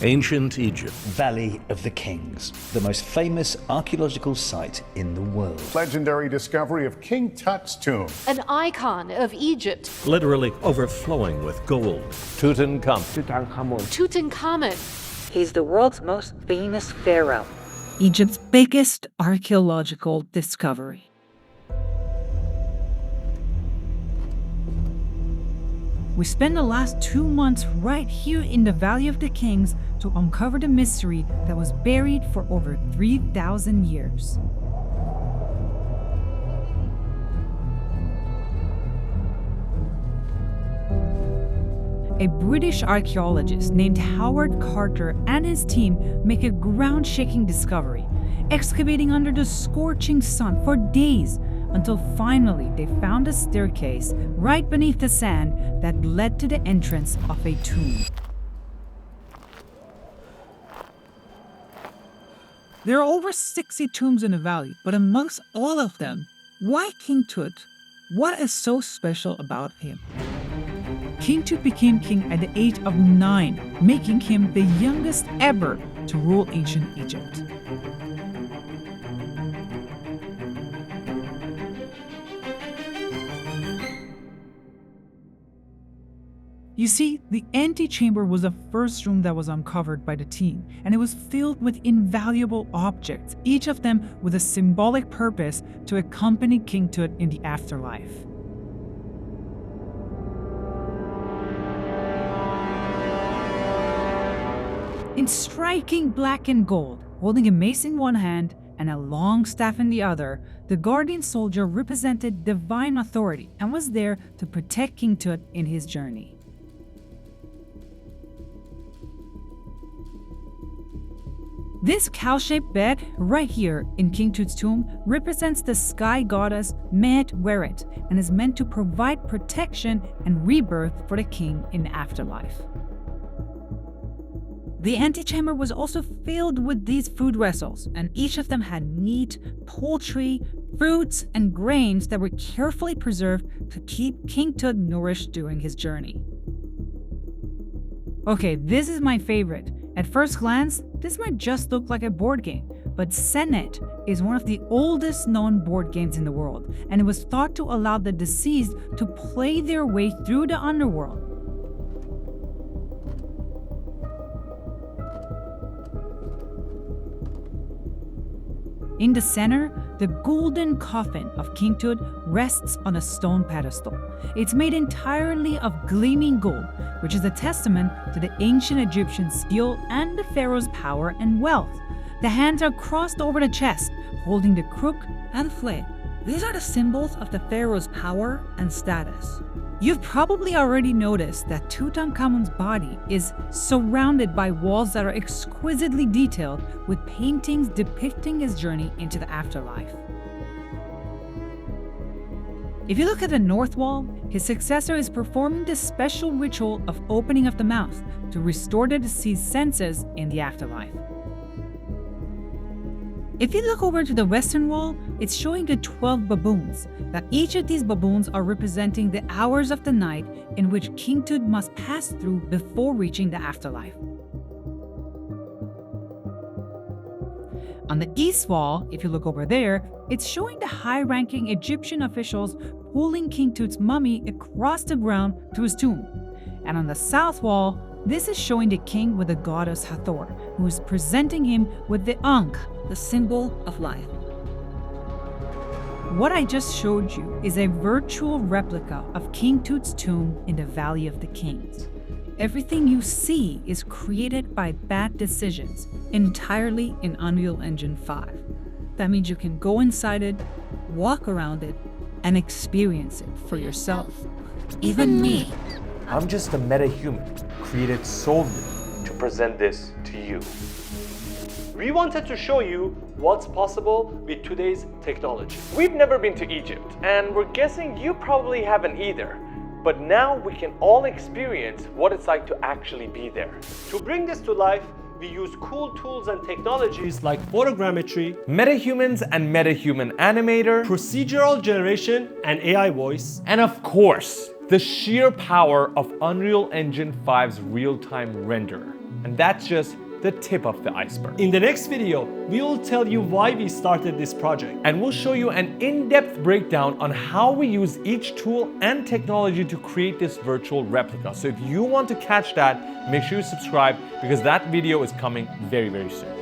Ancient Egypt. Valley of the Kings, the most famous archaeological site in the world. Legendary discovery of King Tut's tomb. An icon of Egypt. Literally overflowing with gold. Tutankhamun. He's the world's most famous pharaoh. Egypt's biggest archaeological discovery. We spent the last 2 months right here in the Valley of the Kings to uncover the mystery that was buried for over 3,000 years. A British archaeologist named Howard Carter and his team make a ground-shaking discovery, excavating under the scorching sun for days until finally they found a staircase right beneath the sand that led to the entrance of a tomb. There are over 60 tombs in the valley, but amongst all of them, why King Tut? What is so special about him? King Tut became king at the age of 9, making him the youngest ever to rule ancient Egypt. You see, the antechamber was the first room that was uncovered by the team, and it was filled with invaluable objects, each of them with a symbolic purpose to accompany King Tut in the afterlife. In striking black and gold, holding a mace in one hand and a long staff in the other, the guardian soldier represented divine authority and was there to protect King Tut in his journey. This cow-shaped bed right here in King Tut's tomb represents the sky goddess Mehmet Weret and is meant to provide protection and rebirth for the king in the afterlife. The antechamber was also filled with these food vessels, and each of them had meat, poultry, fruits, and grains that were carefully preserved to keep King Tut nourished during his journey. Okay, this is my favorite. At first glance, this might just look like a board game, but Senet is one of the oldest known board games in the world, and it was thought to allow the deceased to play their way through the underworld. In the center, the golden coffin of King Tut rests on a stone pedestal. It's made entirely of gleaming gold, which is a testament to the ancient Egyptian skill and the pharaoh's power and wealth. The hands are crossed over the chest, holding the crook and flail. These are the symbols of the pharaoh's power and status. You've probably already noticed that Tutankhamun's body is surrounded by walls that are exquisitely detailed with paintings depicting his journey into the afterlife. If you look at the north wall, his successor is performing the special ritual of opening of the mouth to restore the deceased's senses in the afterlife. If you look over to the western wall, it's showing the 12 baboons. That each of these baboons are representing the hours of the night in which King Tut must pass through before reaching the afterlife. On the east wall, if you look over there, it's showing the high-ranking Egyptian officials pulling King Tut's mummy across the ground to his tomb. And on the south wall, this is showing the king with the goddess Hathor, who is presenting him with the Ankh, the symbol of life. What I just showed you is a virtual replica of King Tut's tomb in the Valley of the Kings. Everything you see is created by bad decisions, entirely in Unreal Engine 5. That means you can go inside it, walk around it, and experience it for yourself. Even me. I'm just a meta-human, created solely to present this to you. We wanted to show you what's possible with today's technology. We've never been to Egypt, and we're guessing you probably haven't either. But now we can all experience what it's like to actually be there. To bring this to life, we use cool tools and technologies like photogrammetry, Metahumans and Metahuman Animator, procedural generation, and AI voice. and of course, the sheer power of Unreal Engine 5's real-time renderer. And that's just the tip of the iceberg. In the next video, we will tell you why we started this project. And we'll show you an in-depth breakdown on how we use each tool and technology to create this virtual replica. So if you want to catch that, make sure you subscribe because that video is coming very, very soon.